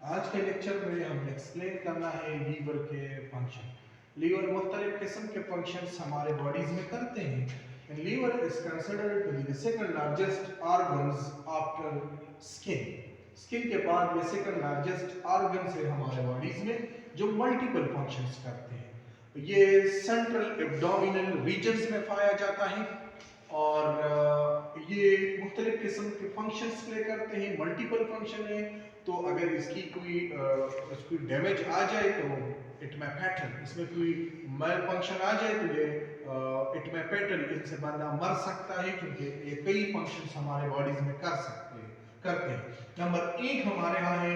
आज के लेक्चर में हम एक्सप्लेन करना है लीवर के फंक्शन। लीवर मुख्तलिफ किस्म के फंक्शंस हमारे बॉडीज में करते हैं। Liver is considered to be the second largest organs after skin. Skin के बाद ये सेकंड लार्जेस्ट ऑर्गन्स है हमारे बॉडीज में जो मल्टीपल फंक्शंस करते हैं। ये सेंट्रल एब्डोमिनल रीजन्स में पाया जाता है और ये मुख्तलिफ किस्म के फंक्शंस प्ले करते हैं, मल्टीपल फंक्शन है। तो अगर इसकी कोई डैमेज आ जाए तो इट में पैटर्न, इसमें कोई मैल फंक्शन आ जाए तो ये इट में पैटर्न, इससे बंदा मर सकता है क्योंकि ये कई फंक्शंस हमारे बॉडीज में करते हैं। नंबर 1 हमारे यहाँ है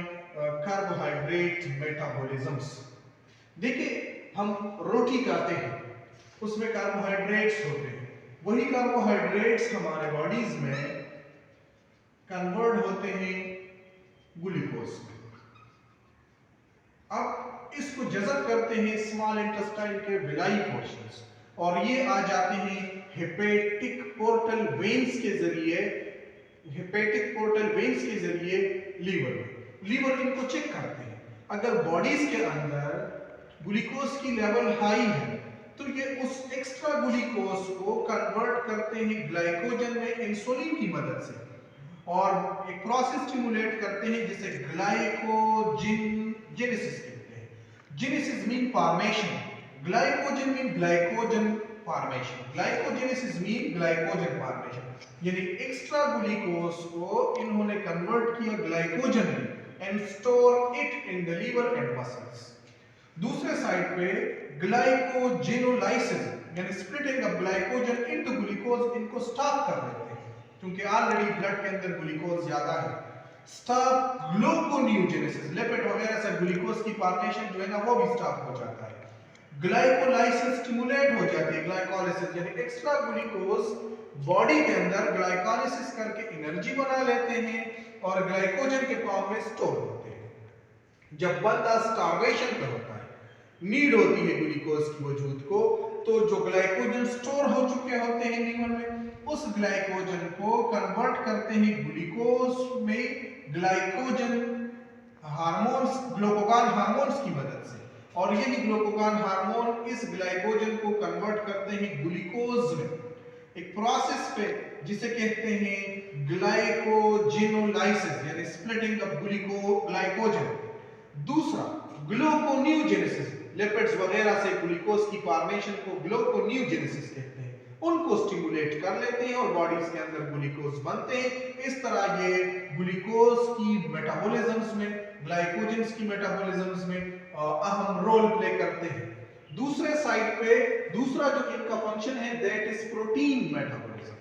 कार्बोहाइड्रेट मेटाबॉलिज्म्स। देखिए हम रोटी खाते हैं, उसमें कार्बोहाइड्रेट्स होते हैं, वही कार्बोहाइड्रेट्स हमारे बॉडीज में कन्वर्ट होते हैं ग्लूकोज में। अब इसको जज़ब करते हैं स्मॉल इंटेस्टाइन के विलाई पोर्शंस और ये आ जाते हैं हेपेटिक पोर्टल वेन्स के जरिए, लीवर में। लीवर इनको चेक करते हैं। अगर बॉडीज के अंदर ग्लूकोज की लेवल हाई है तो ये उस एक्स्ट्रा ग्लूकोज को कन्वर्ट करते हैं ग्लाइकोजन में इंसुलिन की मदद से और एक प्रोसेस स्टिमुलेट करते हैं जिसे ग्लाइकोजेनेसिस कहते हैं। Genesis mean formation, glycogen mean glycogen formation, glycogenesis mean glycogen formation. यानी एक्स्ट्रा ग्लूकोज को इन्होंने कन्वर्ट किया ग्लाइकोजन में and store it in the liver and muscles. दूसरे साइड पे ग्लाइकोजेनोलाइसिस यानी splitting of glycogen into glucose, इनको स्टॉप कर देते हैं क्योंकि ऑलरेडी ब्लड के अंदर ग्लूकोज ज्यादा है। स्टॉप ग्लूकोनियोजेनेसिस, लिपिड वगैरह से ग्लूकोज की फॉर्मेशन जो है ना वो भी स्टॉप हो जाता है। ग्लाइकोलाइसिस स्टिमुलेट हो जाती है, ग्लाइकोलाइसिस यानी एक्स्ट्रा ग्लूकोज बॉडी के अंदर ग्लाइकोलाइसिस करके एनर्जी बना लेते हैं और ग्लाइकोजन के फॉर्म में स्टोर होते हैं। जब बंदा स्टार्वेशन पे होता है, नीड होती है ग्लूकोज की वजूद को, तो जो ग्लाइकोजन स्टोर हो चुके होते हैं लीवर में, उस ग्लाइकोजन को कन्वर्ट करते हैं ग्लूकोज में ग्लाइकोजन हार्मोन्स, ग्लूकागॉन हार्मोन्स की मदद से। और यही ग्लूकागॉन हार्मोन इस ग्लाइकोजन को कन्वर्ट करते हैं ग्लूकोज में एक प्रोसेस पे जिसे कहते हैं ग्लाइकोजेनोलाइसिस यानी स्प्लिटिंग ऑफ ग्लाइकोजन। दूसरा ग्लूकोनियोजेनेसिस, लिपिड्स वगैरह से ग्लूकोज की फॉर्मेशन को ग्लूकोनियोजेनेसिस कहते हैं, उनको स्टिमुलेट कर लेते हैं और बॉडीज के अंदर ग्लूकोज बनते हैं। इस तरह ये ग्लूकोज की मेटाबॉलिज्म्स में, ग्लाइकोजन्स की मेटाबॉलिज्म्स में अहम रोल प्ले करते हैं। दूसरे साइड पे दूसरा जो इनका फंक्शन है दैट इज प्रोटीन मेटाबॉलिज्म।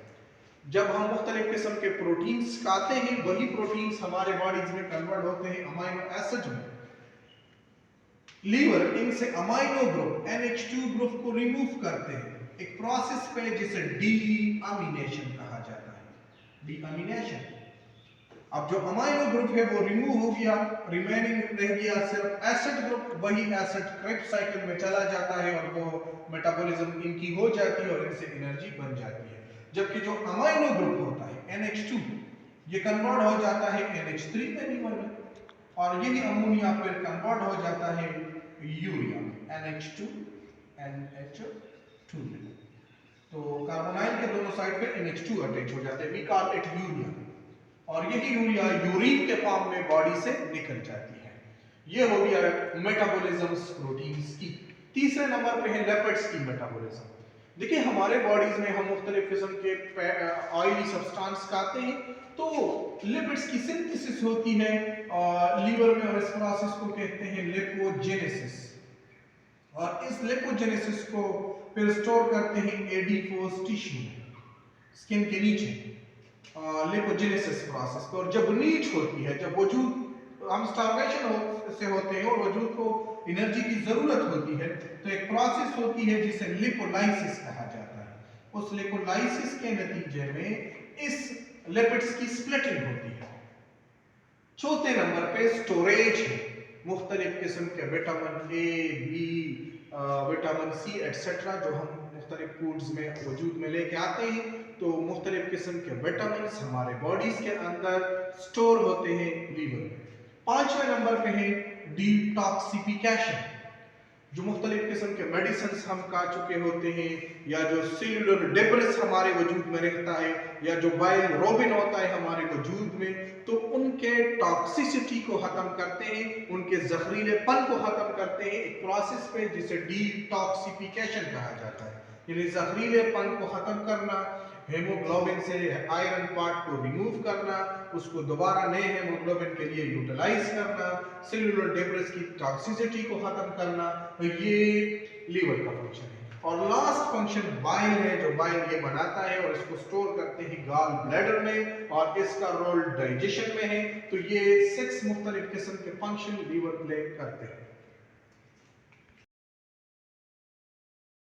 जब हम मुख्तलिफ किस्म के प्रोटीन्स खाते हैं, वही प्रोटीन्स हमारे बॉडीज में कन्वर्ट होते हैं अमाइनो एसिड में। लीवर इनसे अमाइनो ग्रुप NH2 ग्रुप को रिमूव करते हैं एक प्रोसेस पे जिसे डीअमीनेशन कहा जाता है, डीअमीनेशन। अब जो अमाइनो ग्रुप है वो रिमूव हो गया, रिमेनिंग रह गया सिर्फ एसिड ग्रुप। वही एसिड क्रेब्स साइकिल में चला जाता है और वो मेटाबॉलिज्म इनकी हो जाती है और इनसे एनर्जी बन जाती है। जबकि जो अमाइनो ग्रुप होता है NH2, ये कन्वर्ट हो जाता है NH3 में लीवर में और यही अमोनिया फिर कन्वर्ट हो जाता है यूरिया NH2 NH2 में। तो कार्बोनाइल के दोनों साइड पे NH2 अटैच हो जाते हैं, वी कॉल इट यूरिया। और यही यूरिया यूरिन के फॉर्म में बॉडी से निकल जाती है। ये हो गया मेटाबॉलिज्म्स प्रोटीन्स की। तीसरे नंबर पे है लिपिड्स की मेटाबॉलिज्म। देखिए हमारे बॉडीज में हम मुख्तलिफ किस्म के ऑयली सब्सटेंस खाते हैं तो लिपिड्स की सिंथेसिस होती है लीवर में और इस प्रोसेस को कहते हैं लिपोजेनेसिस। और इस लिपोजेनेसिस को फिर स्टोर करते हैं एडिपोज टिश्यू में, स्किन के नीचे, लिपोजेनेसिस प्रोसेस को। और जब नीड होती है, जब वजूद, हम स्टार्वेशन से होते हैं और वजूद को एनर्जी की जरूरत होती है, तो एक प्रोसेस होती है जिसे लिपोलाइसिस कहा जाता है। उस लिपोलाइसिस के नतीजे में इस लिपिड्स की स्प्लिटिंग होती है। चौथे नंबर पे स्टोरेज है, मुख्तलिफ किस्म के vitamin A, B, vitamin C etcetera जो हम मुख्तलिफ फूड्स में वजूद में लेके आते हैं। तो मुख्तलिफ किस्म के विटामिन हमारे बॉडीज के अंदर स्टोर होते हैं लीवर में। 5वें नंबर पे है डिटॉक्सिफिकेशन। जो मुख्तलिफ किस्म के मेडिसिन हम खा चुके होते हैं, या जो सेलुलर डेब्रिस हमारे वजूद में रहता है, या जो बाइलरुबिन होता है हमारे वजूद में, तो उनके टॉक्सिसिटी को ख़त्म करते हैं, उनके जहरीलेपन को ख़त्म करते हैं एक प्रोसेस पे जिसे डिटॉक्सिफिकेशन कहा जाता है। यानी जहरीलेपन को ख़त्म करना, हेमोग्लोबिन से आयरन पार्ट को रिमूव करना, उसको दोबारा नए हेमोग्लोबिन के लिए यूटिलाइज करना, सेलुलर डेब्रिस की टॉक्सिसिटी को खत्म करना, ये लीवर का फंक्शन है। और लास्ट फंक्शन बाइल है, जो बाइल ये बनाता है और इसको स्टोर करते हैं गॉल ब्लैडर में, और इसका रोल डाइजेशन में है। तो ये 6 मुख्तलिफ किस्म के फंक्शन लीवर प्ले करते हैं।